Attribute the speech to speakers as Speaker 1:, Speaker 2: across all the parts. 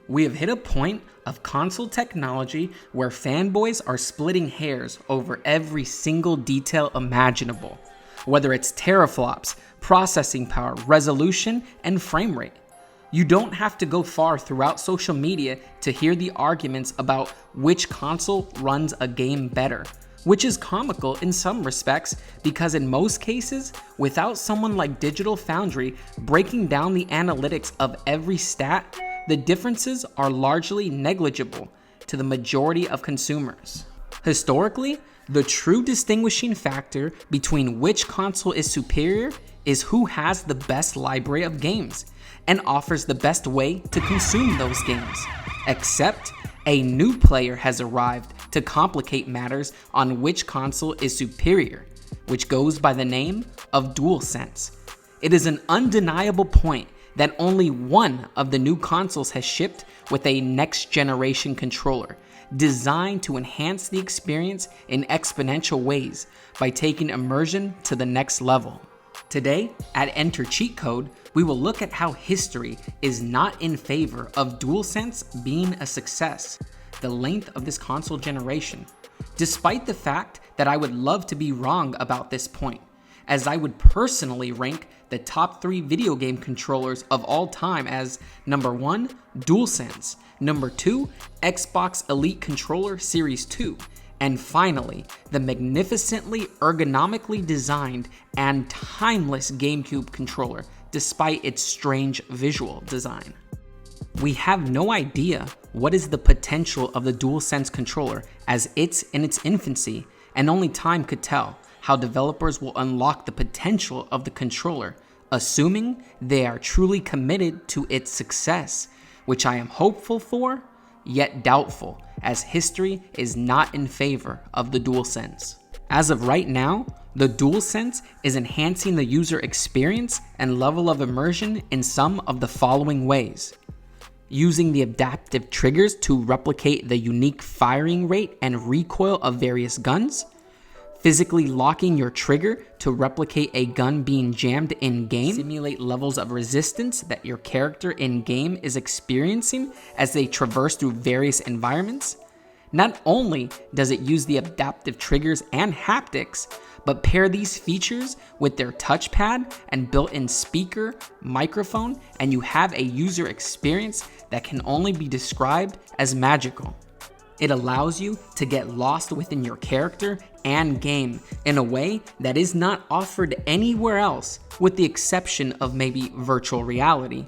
Speaker 1: We have hit a point of console technology where fanboys are splitting hairs over every single detail imaginable, whether it's teraflops, processing power, resolution, and frame rate. You don't have to go far throughout social media to hear the arguments about which console runs a game better, which is comical in some respects because in most cases, without someone like Digital Foundry breaking down the analytics of every stat, the differences are largely negligible to the majority of consumers. Historically, the true distinguishing factor between which console is superior is who has the best library of games and offers the best way to consume those games. Except a new player has arrived to complicate matters on which console is superior, which goes by the name of DualSense. It is an undeniable point that only one of the new consoles has shipped with a next-generation controller designed to enhance the experience in exponential ways by taking immersion to the next level. Today, at Enter Cheat Code, we will look at how history is not in favor of DualSense being a success, the length of this console generation, despite the fact that I would love to be wrong about this point, as I would personally rank the top 3 video game controllers of all time as number 1, DualSense, number 2, Xbox Elite Controller Series 2, and finally, the magnificently ergonomically designed and timeless GameCube controller, despite its strange visual design. We have no idea what is the potential of the DualSense controller as it's in its infancy, and only time could tell how developers will unlock the potential of the controller, assuming they are truly committed to its success, which I am hopeful for, yet doubtful, as history is not in favor of the DualSense. As of right now, the DualSense is enhancing the user experience and level of immersion in some of the following ways: using the adaptive triggers to replicate the unique firing rate and recoil of various guns, physically locking your trigger to replicate a gun being jammed in-game, simulate levels of resistance that your character in-game is experiencing as they traverse through various environments. Not only does it use the adaptive triggers and haptics, but pair these features with their touchpad and built-in speaker, microphone, and you have a user experience that can only be described as magical. It allows you to get lost within your character and game in a way that is not offered anywhere else, with the exception of maybe virtual reality.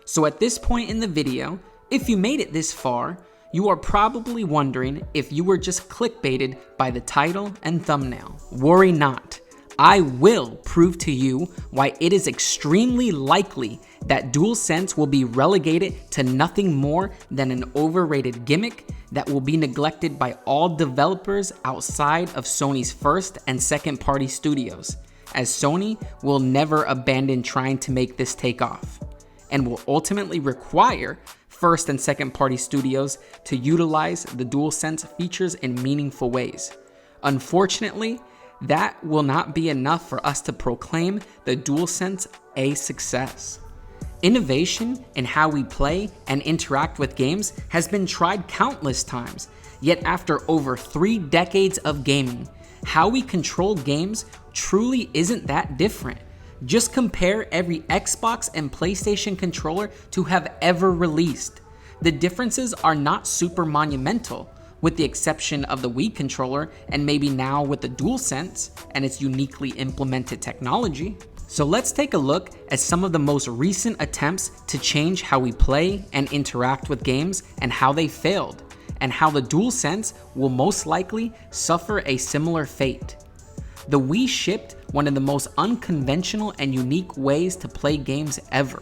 Speaker 1: So at this point in the video, if you made it this far, you are probably wondering if you were just clickbaited by the title and thumbnail. Worry not. I will prove to you why it is extremely likely that DualSense will be relegated to nothing more than an overrated gimmick that will be neglected by all developers outside of Sony's first and second party studios, as Sony will never abandon trying to make this take off, and will ultimately require first and second party studios to utilize the DualSense features in meaningful ways. Unfortunately, that will not be enough for us to proclaim the DualSense a success. Innovation in how we play and interact with games has been tried countless times, yet after over 3 decades of gaming, how we control games truly isn't that different. Just compare every Xbox and PlayStation controller to have ever released. The differences are not super monumental, with the exception of the Wii controller and maybe now with the DualSense and its uniquely implemented technology. So let's take a look at some of the most recent attempts to change how we play and interact with games and how they failed, and how the DualSense will most likely suffer a similar fate. The Wii shipped one of the most unconventional and unique ways to play games ever.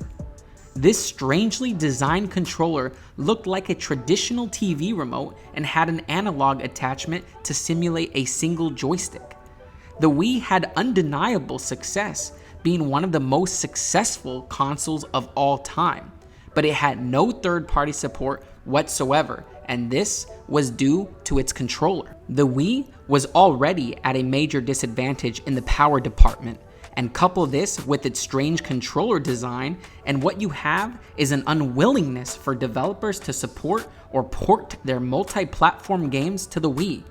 Speaker 1: This strangely designed controller looked like a traditional TV remote and had an analog attachment to simulate a single joystick. The Wii had undeniable success, being one of the most successful consoles of all time, but it had no third-party support whatsoever, and this was due to its controller. The Wii was already at a major disadvantage in the power department, And couple this with its strange controller design, and what you have is an unwillingness for developers to support or port their multi-platform games to the Wii,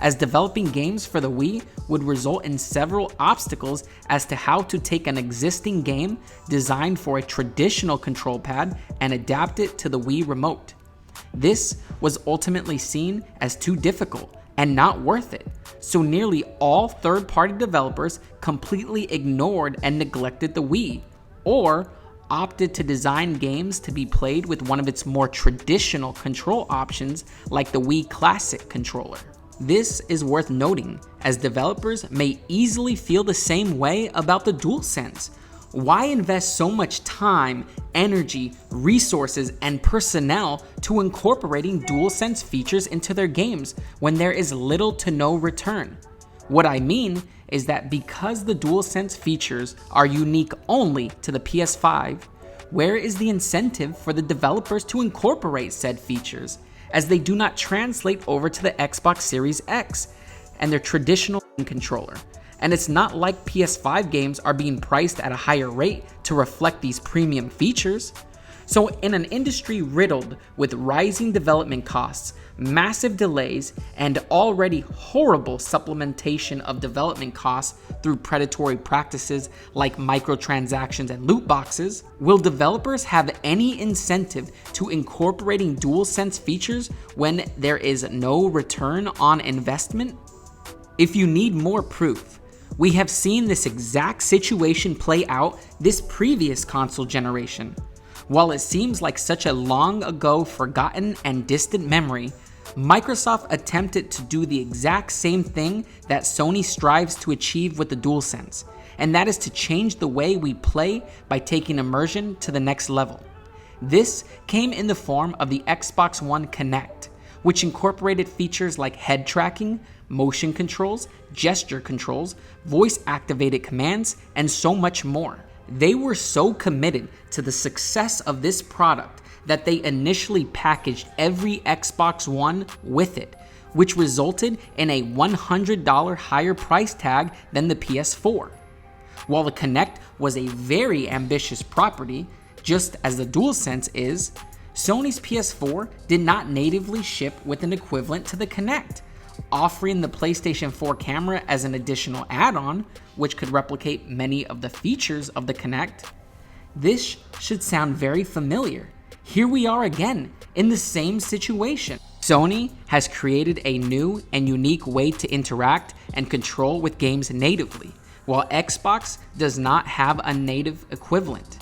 Speaker 1: as developing games for the Wii would result in several obstacles as to how to take an existing game designed for a traditional control pad and adapt it to the Wii remote. This was ultimately seen as too difficult and not worth it, so nearly all third-party developers completely ignored and neglected the Wii, or opted to design games to be played with one of its more traditional control options like the Wii Classic controller. This is worth noting, as developers may easily feel the same way about the DualSense. Why invest so much time, energy, resources, and personnel to incorporating DualSense features into their games when there is little to no return? What I mean is that because the DualSense features are unique only to the PS5, where is the incentive for the developers to incorporate said features, as they do not translate over to the Xbox Series X and their traditional controller? And it's not like PS5 games are being priced at a higher rate to reflect these premium features. So in an industry riddled with rising development costs, massive delays, and already horrible supplementation of development costs through predatory practices like microtransactions and loot boxes, will developers have any incentive to incorporating DualSense features when there is no return on investment? If you need more proof, we have seen this exact situation play out this previous console generation. While it seems like such a long ago forgotten and distant memory, Microsoft attempted to do the exact same thing that Sony strives to achieve with the DualSense, and that is to change the way we play by taking immersion to the next level. This came in the form of the Xbox One Kinect, which incorporated features like head tracking, motion controls, gesture controls, voice-activated commands, and so much more. They were so committed to the success of this product that they initially packaged every Xbox One with it, which resulted in a $100 higher price tag than the PS4. While the Kinect was a very ambitious property, just as the DualSense is, Sony's PS4 did not natively ship with an equivalent to the Kinect, offering the PlayStation 4 camera as an additional add-on, which could replicate many of the features of the Kinect. This should sound very familiar. Here we are again, in the same situation. Sony has created a new and unique way to interact and control with games natively, while Xbox does not have a native equivalent.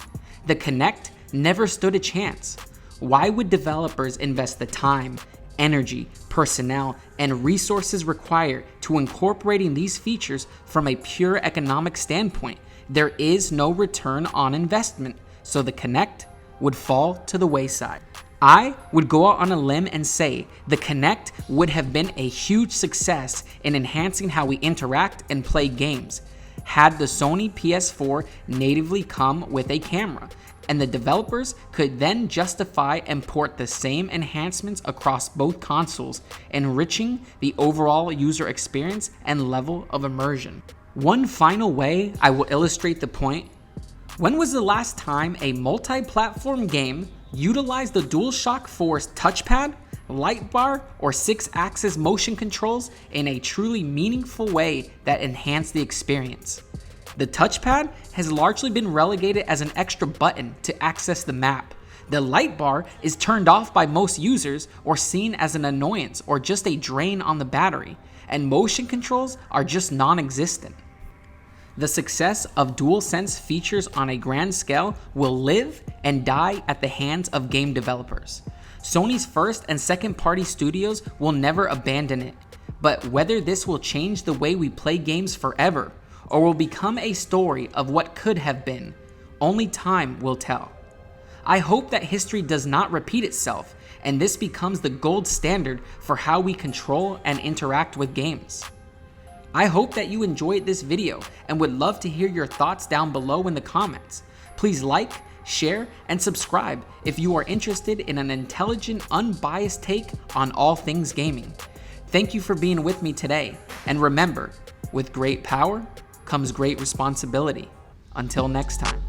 Speaker 1: The Kinect never stood a chance. Why would developers invest the time, energy, personnel, and resources required to incorporating these features from a pure economic standpoint? There is no return on investment, so the Kinect would fall to the wayside. I would go out on a limb and say the Kinect would have been a huge success in enhancing how we interact and play games had the Sony PS4 natively come with a camera, and the developers could then justify and port the same enhancements across both consoles, enriching the overall user experience and level of immersion. One final way I will illustrate the point: when was the last time a multi-platform game utilized the DualShock 4's touchpad, light bar, or 6-axis motion controls in a truly meaningful way that enhanced the experience? The touchpad has largely been relegated as an extra button to access the map. The light bar is turned off by most users or seen as an annoyance or just a drain on the battery, and motion controls are just non-existent. The success of DualSense features on a grand scale will live and die at the hands of game developers. Sony's first and second party studios will never abandon it, but whether this will change the way we play games forever or will become a story of what could have been, only time will tell. I hope that history does not repeat itself and this becomes the gold standard for how we control and interact with games. I hope that you enjoyed this video and would love to hear your thoughts down below in the comments. Please like, share, and subscribe if you are interested in an intelligent, unbiased take on all things gaming. Thank you for being with me today, and remember, with great power comes great responsibility. Until next time.